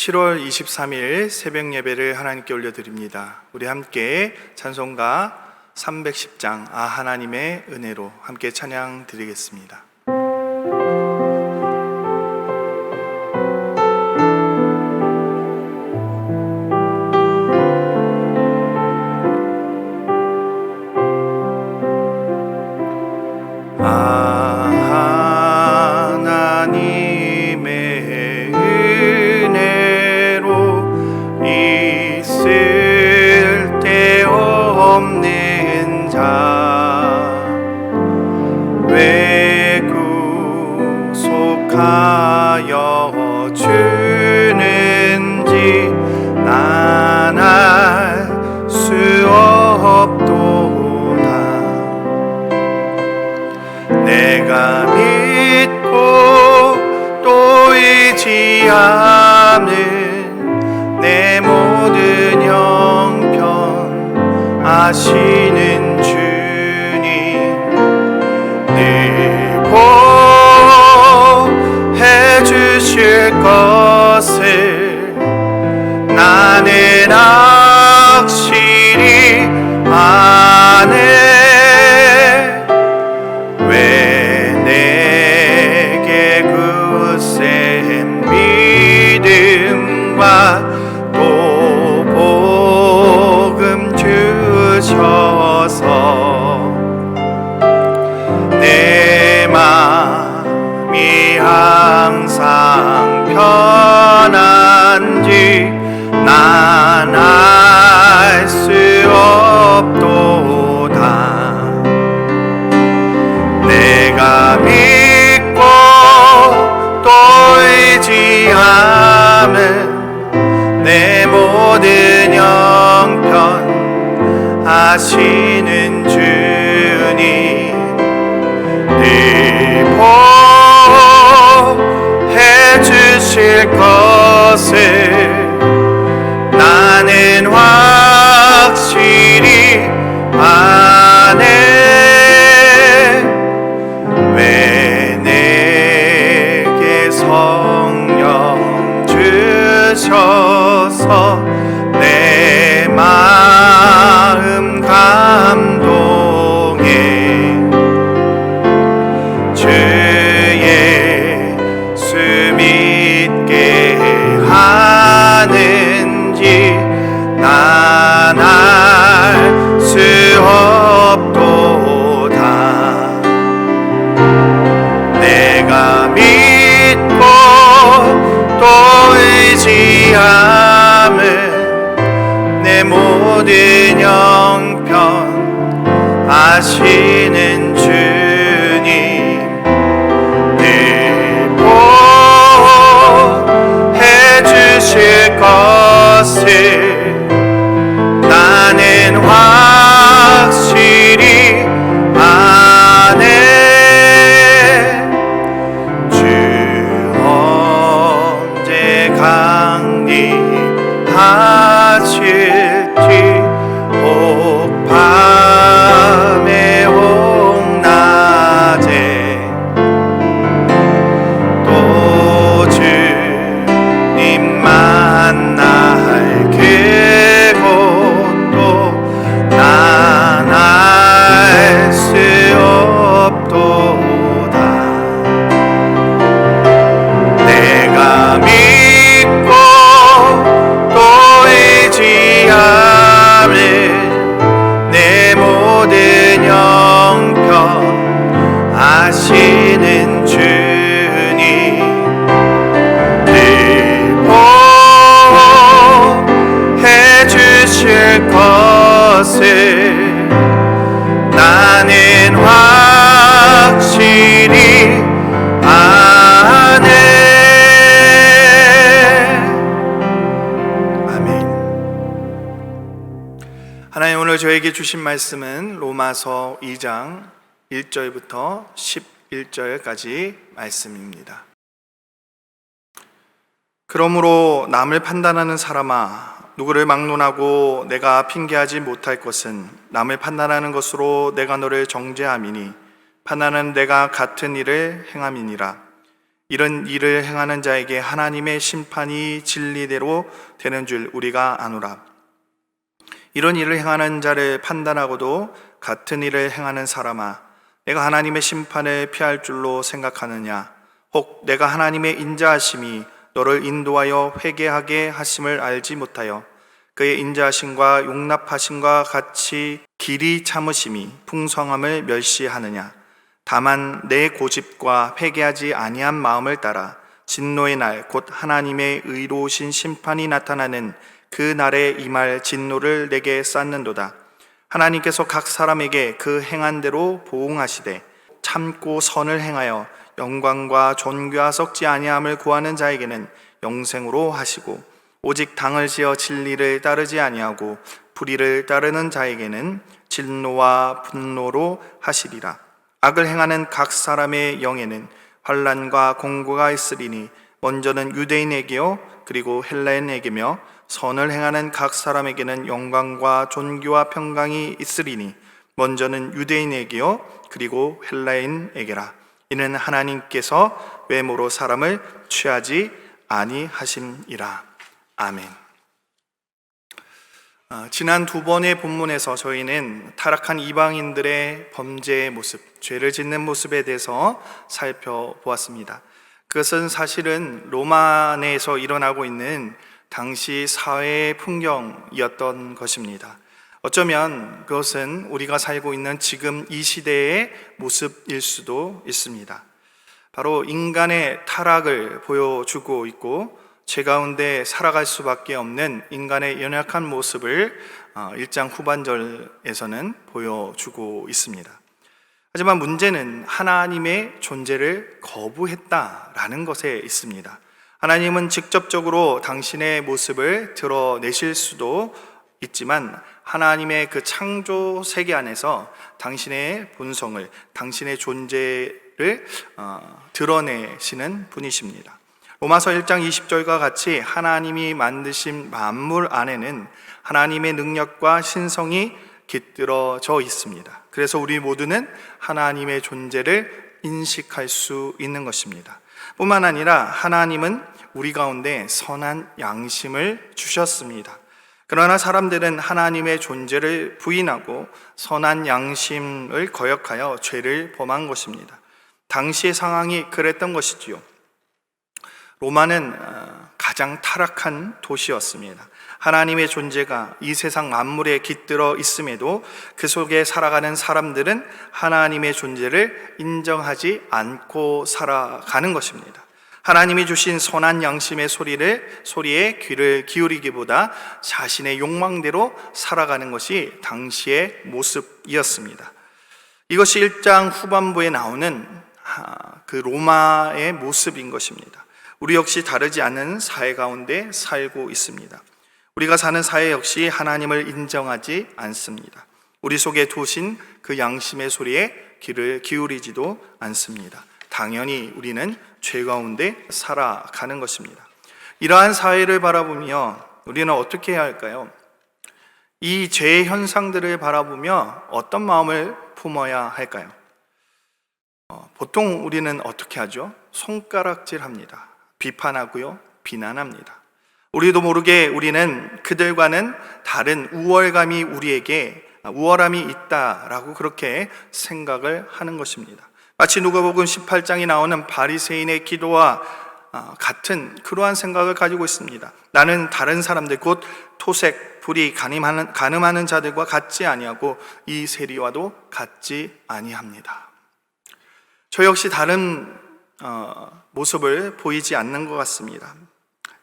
7월 23일 새벽 예배를 하나님께 올려드립니다. 우리 함께 찬송가 310장 하나님의 은혜로 함께 찬양 드리겠습니다. 하여 주는지 난 알 수 없도다. 내가 믿고 또 의지하는 내 모든 형편 아시는 주님 늘 해주실 것을 나는 확실히 아네. 왜 내게 굳센 믿음과 또 복음 주셔서 내 마음이 항상 편한지 난 알 수 없도다. 내가 믿고 또 의지하면 내 모든 형편 아시는 주님 늘 해주실 것을 나는 확실히 아네. 왜 내게 성령 주셔서 내 마음 감동해 주의 수 믿게 하는지 난 알 수 없도다. 내가 믿고 또 의지하면 내 모든 형편 아시는 주님 늘 해주실 것을 나는 확실히 아네. 주 언제 강림하실지 혹 밤에 혹 낮에 또 주님 만날 그곳도 난 알 수 없도다. 내가 믿고 또 의지하면 내 모든 형편 아시는 주님 늘 해주실 것을 나는 확실히 아네. 아멘. 하나님 오늘 저에게 주신 말씀은 로마서 2장 1절부터 11절까지 말씀입니다. 그러므로 남을 판단하는 사람아, 누구를 막론하고 내가 핑계하지 못할 것은 남을 판단하는 것으로 내가 너를 정죄함이니 판단은 내가 같은 일을 행함이니라. 이런 일을 행하는 자에게 하나님의 심판이 진리대로 되는 줄 우리가 아노라. 이런 일을 행하는 자를 판단하고도 같은 일을 행하는 사람아, 내가 하나님의 심판을 피할 줄로 생각하느냐? 혹 내가 하나님의 인자하심이 너를 인도하여 회개하게 하심을 알지 못하여 그의 인자하심과 용납하심과 같이 길이 참으심이 풍성함을 멸시하느냐? 다만 내 고집과 회개하지 아니한 마음을 따라 진노의 날 곧 하나님의 의로우신 심판이 나타나는 그 날에 임할 진노를 내게 쌓는도다. 하나님께서 각 사람에게 그 행한 대로 보응하시되 참고 선을 행하여 영광과 존귀와 썩지 아니함을 구하는 자에게는 영생으로 하시고, 오직 당을 지어 진리를 따르지 아니하고 불의를 따르는 자에게는 진노와 분노로 하시리라. 악을 행하는 각 사람의 영에는 환난과 공고가 있으리니 먼저는 유대인에게요 그리고 헬라인에게며, 선을 행하는 각 사람에게는 영광과 존귀와 평강이 있으리니 먼저는 유대인에게요 그리고 헬라인에게라. 이는 하나님께서 외모로 사람을 취하지 아니하심이라. 아멘. 지난 두 번의 본문에서 저희는 타락한 이방인들의 범죄의 모습, 죄를 짓는 모습에 대해서 살펴보았습니다. 그것은 사실은 로마 내에서 일어나고 있는 당시 사회의 풍경이었던 것입니다. 어쩌면 그것은 우리가 살고 있는 지금 이 시대의 모습일 수도 있습니다. 바로 인간의 타락을 보여주고 있고 죄 가운데 살아갈 수밖에 없는 인간의 연약한 모습을 1장 후반절에서는 보여주고 있습니다. 하지만 문제는 하나님의 존재를 거부했다라는 것에 있습니다. 하나님은 직접적으로 당신의 모습을 드러내실 수도 있지만 하나님의 그 창조 세계 안에서 당신의 본성을, 당신의 존재를 드러내시는 분이십니다. 로마서 1장 20절과 같이 하나님이 만드신 만물 안에는 하나님의 능력과 신성이 깃들어져 있습니다. 그래서 우리 모두는 하나님의 존재를 인식할 수 있는 것입니다. 뿐만 아니라 하나님은 우리 가운데 선한 양심을 주셨습니다. 그러나 사람들은 하나님의 존재를 부인하고 선한 양심을 거역하여 죄를 범한 것입니다. 당시의 상황이 그랬던 것이지요. 로마는 가장 타락한 도시였습니다. 하나님의 존재가 이 세상 만물에 깃들어 있음에도 그 속에 살아가는 사람들은 하나님의 존재를 인정하지 않고 살아가는 것입니다. 하나님이 주신 선한 양심의 소리에 귀를 기울이기보다 자신의 욕망대로 살아가는 것이 당시의 모습이었습니다. 이것이 1장 후반부에 나오는 그 로마의 모습인 것입니다. 우리 역시 다르지 않은 사회 가운데 살고 있습니다. 우리가 사는 사회 역시 하나님을 인정하지 않습니다. 우리 속에 두신 그 양심의 소리에 귀를 기울이지도 않습니다. 당연히 우리는 죄 가운데 살아가는 것입니다. 이러한 사회를 바라보며 우리는 어떻게 해야 할까요? 이 죄의 현상들을 바라보며 어떤 마음을 품어야 할까요? 보통 우리는 어떻게 하죠? 손가락질합니다. 비판하고요, 비난합니다. 우리도 모르게 우리는 그들과는 다른 우월함이 있다라고 그렇게 생각을 하는 것입니다. 마치 누가복음 18장이 나오는 바리새인의 기도와 같은 그러한 생각을 가지고 있습니다. 나는 다른 사람들 곧 토색, 불의, 간음하는 자들과 같지 아니하고 이 세리와도 같지 아니합니다. 저 역시 다른 모습을 보이지 않는 것 같습니다.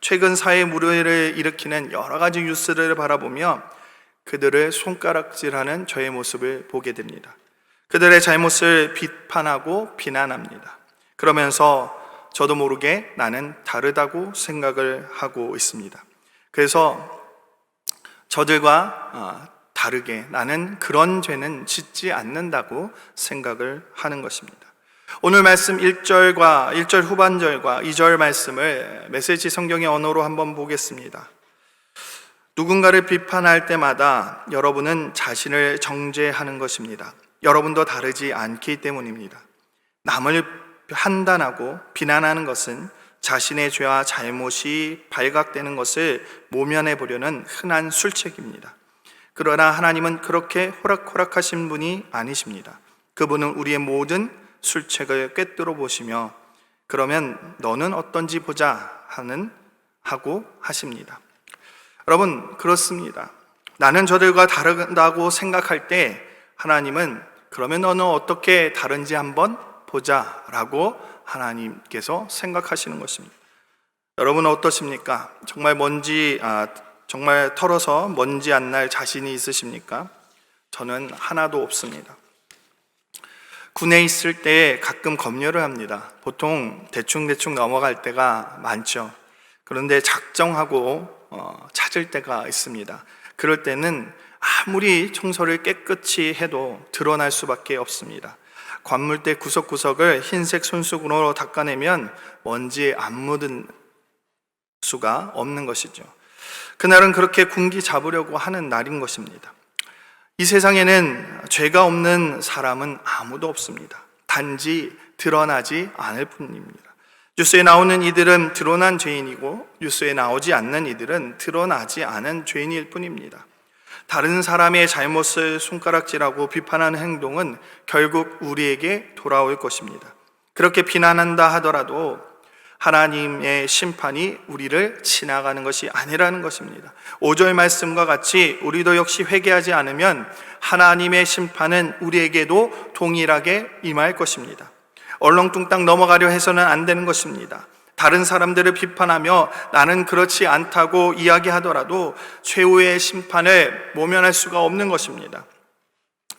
최근 사회 물의를 일으키는 여러 가지 뉴스를 바라보며 그들을 손가락질하는 저의 모습을 보게 됩니다. 그들의 잘못을 비판하고 비난합니다. 그러면서 저도 모르게 나는 다르다고 생각을 하고 있습니다. 그래서 저들과 다르게 나는 그런 죄는 짓지 않는다고 생각을 하는 것입니다. 오늘 말씀 1절 후반절과 2절 말씀을 메시지 성경의 언어로 한번 보겠습니다. 누군가를 비판할 때마다 여러분은 자신을 정죄하는 것입니다. 여러분도 다르지 않기 때문입니다. 남을 판단하고 비난하는 것은 자신의 죄와 잘못이 발각되는 것을 모면해 보려는 흔한 술책입니다. 그러나 하나님은 그렇게 호락호락하신 분이 아니십니다. 그분은 우리의 모든 술책을 꿰뚫어 보시며 그러면 너는 어떤지 보자 하고 하십니다. 여러분, 그렇습니다. 나는 저들과 다르다고 생각할 때 하나님은 그러면 너는 어떻게 다른지 한번 보자 라고 하나님께서 생각하시는 것입니다. 여러분은 어떠십니까? 정말 털어서 먼지 안 날 자신이 있으십니까? 저는 하나도 없습니다. 군에 있을 때 가끔 검열을 합니다. 보통 대충 넘어갈 때가 많죠. 그런데 작정하고 찾을 때가 있습니다. 그럴 때는 아무리 청소를 깨끗이 해도 드러날 수밖에 없습니다. 관물대 구석구석을 흰색 손수건으로 닦아내면 먼지에 안 묻은 수가 없는 것이죠. 그날은 그렇게 군기 잡으려고 하는 날인 것입니다. 이 세상에는 죄가 없는 사람은 아무도 없습니다. 단지 드러나지 않을 뿐입니다. 뉴스에 나오는 이들은 드러난 죄인이고 뉴스에 나오지 않는 이들은 드러나지 않은 죄인일 뿐입니다. 다른 사람의 잘못을 손가락질하고 비판하는 행동은 결국 우리에게 돌아올 것입니다. 그렇게 비난한다 하더라도 하나님의 심판이 우리를 지나가는 것이 아니라는 것입니다. 5절 말씀과 같이 우리도 역시 회개하지 않으면 하나님의 심판은 우리에게도 동일하게 임할 것입니다. 얼렁뚱땅 넘어가려 해서는 안 되는 것입니다. 다른 사람들을 비판하며 나는 그렇지 않다고 이야기하더라도 최후의 심판을 모면할 수가 없는 것입니다.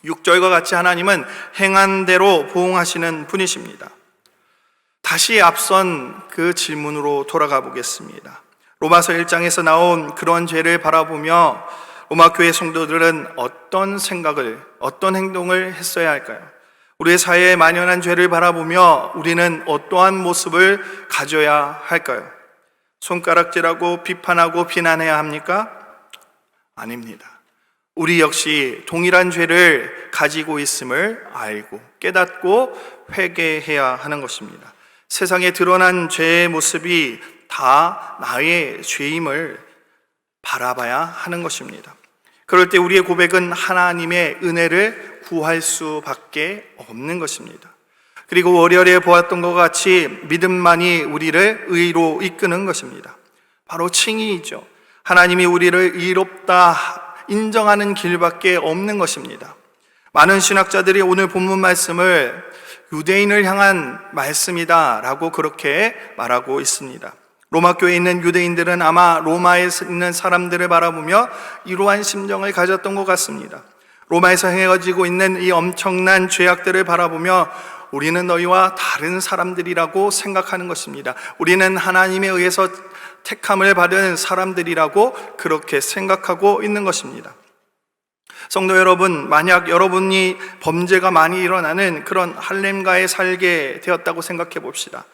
6절과 같이 하나님은 행한 대로 보응하시는 분이십니다. 다시 앞선 그 질문으로 돌아가 보겠습니다. 로마서 1장에서 나온 그런 죄를 바라보며 로마 교회 성도들은 어떤 생각을, 어떤 행동을 했어야 할까요? 우리의 사회에 만연한 죄를 바라보며 우리는 어떠한 모습을 가져야 할까요? 손가락질하고 비판하고 비난해야 합니까? 아닙니다. 우리 역시 동일한 죄를 가지고 있음을 알고 깨닫고 회개해야 하는 것입니다. 세상에 드러난 죄의 모습이 다 나의 죄임을 바라봐야 하는 것입니다. 그럴 때 우리의 고백은 하나님의 은혜를 구할 수밖에 없는 것입니다. 그리고 월요일에 보았던 것 같이 믿음만이 우리를 의로 이끄는 것입니다. 바로 칭의이죠. 하나님이 우리를 의롭다 인정하는 길밖에 없는 것입니다. 많은 신학자들이 오늘 본문 말씀을 유대인을 향한 말씀이다 라고 그렇게 말하고 있습니다. 로마 교회에 있는 유대인들은 아마 로마에 있는 사람들을 바라보며 이러한 심정을 가졌던 것 같습니다. 로마에서 행해지고 있는 이 엄청난 죄악들을 바라보며 우리는 너희와 다른 사람들이라고 생각하는 것입니다. 우리는 하나님에 의해서 택함을 받은 사람들이라고 그렇게 생각하고 있는 것입니다. 성도 여러분, 만약 여러분이 범죄가 많이 일어나는 그런 할렘가에 살게 되었다고 생각해 봅시다.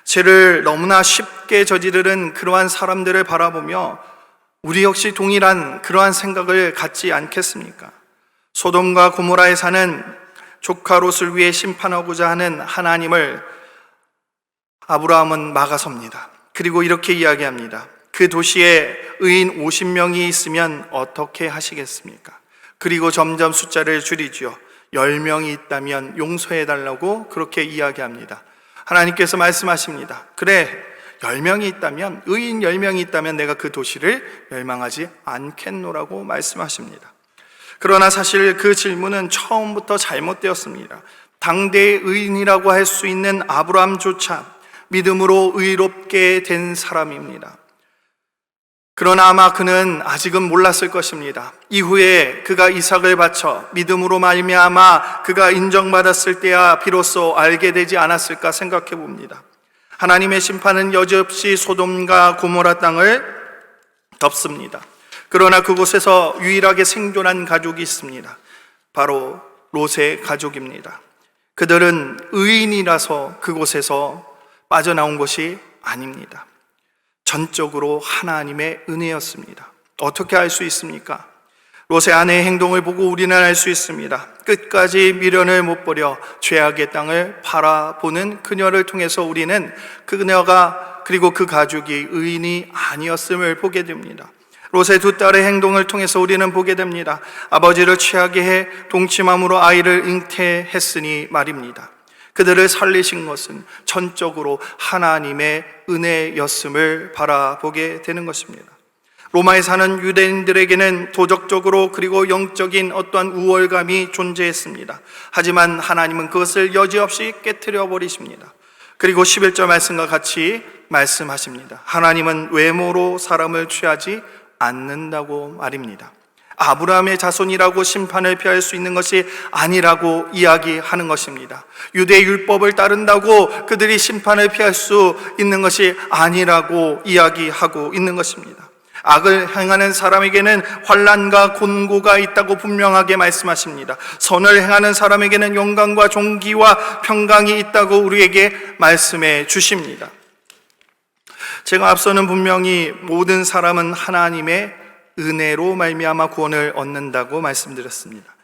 죄를 너무나 쉽게 저지르는 그러한 사람들을 바라보며 우리 역시 동일한 그러한 생각을 갖지 않겠습니까? 소돔과 고모라에 사는 조카 롯을 위해 심판하고자 하는 하나님을 아브라함은 막아섭니다. 그리고 이렇게 이야기합니다. 그 도시에 의인 50명이 있으면 어떻게 하시겠습니까? 그리고 점점 숫자를 줄이지요. 10명이 있다면 용서해달라고 그렇게 이야기합니다. 하나님께서 말씀하십니다. 그래, 10명이 있다면, 의인 10명이 있다면 내가 그 도시를 멸망하지 않겠노라고 말씀하십니다. 그러나 사실 그 질문은 처음부터 잘못되었습니다. 당대의 의인이라고 할 수 있는 아브라함조차 믿음으로 의롭게 된 사람입니다. 그러나 아마 그는 아직은 몰랐을 것입니다. 이후에 그가 이삭을 바쳐 믿음으로 말미암아 그가 인정받았을 때야 비로소 알게 되지 않았을까 생각해 봅니다. 하나님의 심판은 여지없이 소돔과 고모라 땅을 덮습니다. 그러나 그곳에서 유일하게 생존한 가족이 있습니다. 바로 롯의 가족입니다. 그들은 의인이라서 그곳에서 빠져나온 것이 아닙니다. 전적으로 하나님의 은혜였습니다. 어떻게 알 수 있습니까? 롯의 아내의 행동을 보고 우리는 알 수 있습니다. 끝까지 미련을 못 버려 죄악의 땅을 바라보는 그녀를 통해서 우리는 그녀가 그리고 그 가족이 의인이 아니었음을 보게 됩니다. 롯의 두 딸의 행동을 통해서 우리는 보게 됩니다. 아버지를 취하게 해 동침함으로 아이를 잉태했으니 말입니다. 그들을 살리신 것은 전적으로 하나님의 은혜였음을 바라보게 되는 것입니다. 로마에 사는 유대인들에게는 도덕적으로 그리고 영적인 어떠한 우월감이 존재했습니다. 하지만 하나님은 그것을 여지없이 깨트려 버리십니다. 그리고 11절 말씀과 같이 말씀하십니다. 하나님은 외모로 사람을 취하지 않는다고 말입니다. 아브라함의 자손이라고 심판을 피할 수 있는 것이 아니라고 이야기하는 것입니다. 유대 율법을 따른다고 그들이 심판을 피할 수 있는 것이 아니라고 이야기하고 있는 것입니다. 악을 행하는 사람에게는 환난과 곤고가 있다고 분명하게 말씀하십니다. 선을 행하는 사람에게는 영광과 존귀와 평강이 있다고 우리에게 말씀해 주십니다. 제가 앞서는 분명히 모든 사람은 하나님의 은혜로 말미암아 구원을 얻는다고 말씀드렸습니다.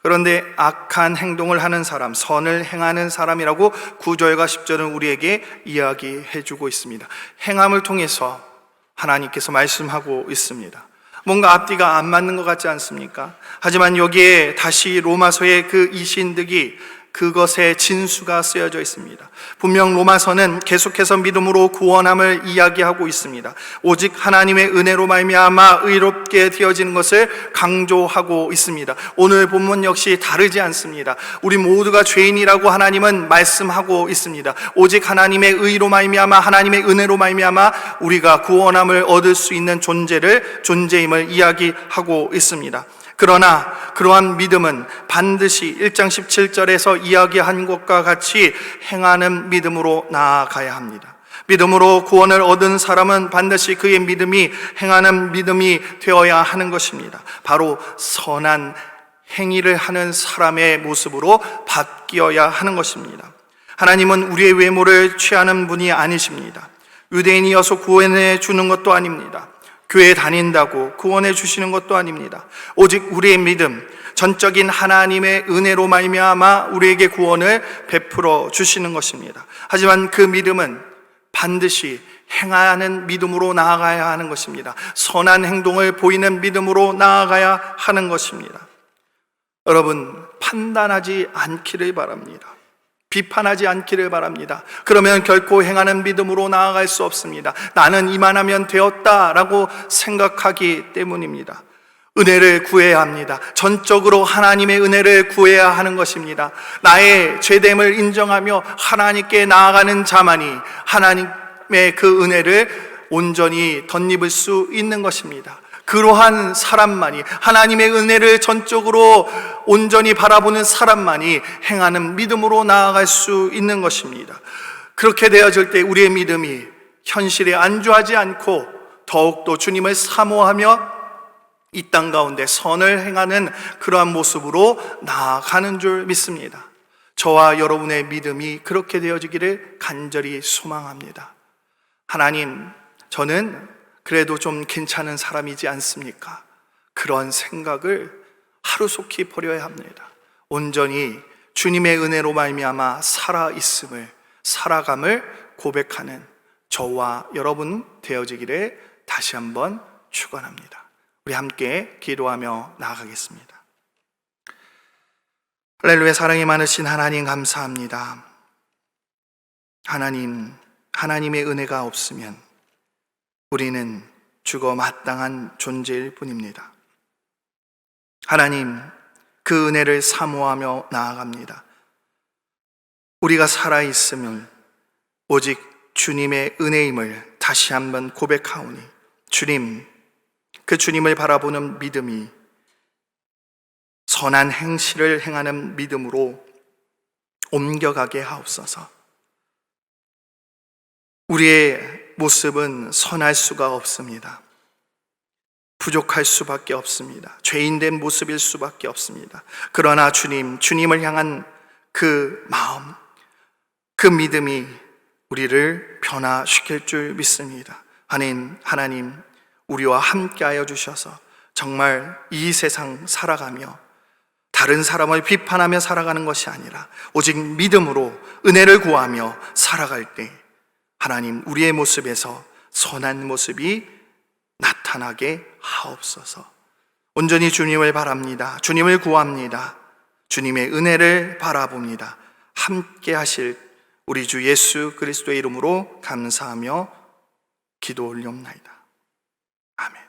그런데 악한 행동을 하는 사람, 선을 행하는 사람이라고 9절과 10절은 우리에게 이야기해 주고 있습니다. 행함을 통해서 하나님께서 말씀하고 있습니다. 뭔가 앞뒤가 안 맞는 것 같지 않습니까? 하지만 여기에 다시 로마서의 그 이신득이 그것의 진수가 쓰여져 있습니다. 분명 로마서는 계속해서 믿음으로 구원함을 이야기하고 있습니다. 오직 하나님의 은혜로 말미암아 의롭게 되어지는 것을 강조하고 있습니다. 오늘 본문 역시 다르지 않습니다. 우리 모두가 죄인이라고 하나님은 말씀하고 있습니다. 오직 하나님의 의로 말미암아 하나님의 은혜로 말미암아 우리가 구원함을 얻을 수 있는 존재임을 이야기하고 있습니다. 그러나 그러한 믿음은 반드시 1장 17절에서 이야기한 것과 같이 행하는 믿음으로 나아가야 합니다. 믿음으로 구원을 얻은 사람은 반드시 그의 믿음이 행하는 믿음이 되어야 하는 것입니다. 바로 선한 행위를 하는 사람의 모습으로 바뀌어야 하는 것입니다. 하나님은 우리의 외모를 취하는 분이 아니십니다. 유대인이어서 구원해 주는 것도 아닙니다. 교회 다닌다고 구원해 주시는 것도 아닙니다. 오직 우리의 믿음, 전적인 하나님의 은혜로 말미암아 우리에게 구원을 베풀어 주시는 것입니다. 하지만 그 믿음은 반드시 행하는 믿음으로 나아가야 하는 것입니다. 선한 행동을 보이는 믿음으로 나아가야 하는 것입니다. 여러분, 판단하지 않기를 바랍니다. 비판하지 않기를 바랍니다. 그러면 결코 행하는 믿음으로 나아갈 수 없습니다. 나는 이만하면 되었다라고 생각하기 때문입니다. 은혜를 구해야 합니다. 전적으로 하나님의 은혜를 구해야 하는 것입니다. 나의 죄됨을 인정하며 하나님께 나아가는 자만이 하나님의 그 은혜를 온전히 덧입을 수 있는 것입니다. 그러한 사람만이, 하나님의 은혜를 전적으로 온전히 바라보는 사람만이 행하는 믿음으로 나아갈 수 있는 것입니다. 그렇게 되어질 때 우리의 믿음이 현실에 안주하지 않고 더욱더 주님을 사모하며 이 땅 가운데 선을 행하는 그러한 모습으로 나아가는 줄 믿습니다. 저와 여러분의 믿음이 그렇게 되어지기를 간절히 소망합니다. 하나님, 저는 그래도 좀 괜찮은 사람이지 않습니까? 그런 생각을 하루속히 버려야 합니다. 온전히 주님의 은혜로 말미암아 살아감을 고백하는 저와 여러분 되어지기를 다시 한번 축원합니다. 우리 함께 기도하며 나아가겠습니다. 할렐루야. 사랑이 많으신 하나님 감사합니다. 하나님의 은혜가 없으면 우리는 죽어 마땅한 존재일 뿐입니다. 하나님, 그 은혜를 사모하며 나아갑니다. 우리가 살아있음을 오직 주님의 은혜임을 다시 한번 고백하오니 주님, 그 주님을 바라보는 믿음이 선한 행실을 행하는 믿음으로 옮겨가게 하옵소서. 우리의 모습은 선할 수가 없습니다. 부족할 수밖에 없습니다. 죄인된 모습일 수밖에 없습니다. 그러나 주님을 향한 그 마음, 그 믿음이 우리를 변화시킬 줄 믿습니다. 하나님, 우리와 함께하여 주셔서 정말 이 세상 살아가며 다른 사람을 비판하며 살아가는 것이 아니라 오직 믿음으로 은혜를 구하며 살아갈 때 하나님, 우리의 모습에서 선한 모습이 나타나게 하옵소서. 온전히 주님을 바랍니다. 주님을 구합니다. 주님의 은혜를 바라봅니다. 함께 하실 우리 주 예수 그리스도의 이름으로 감사하며 기도 올리옵나이다. 아멘.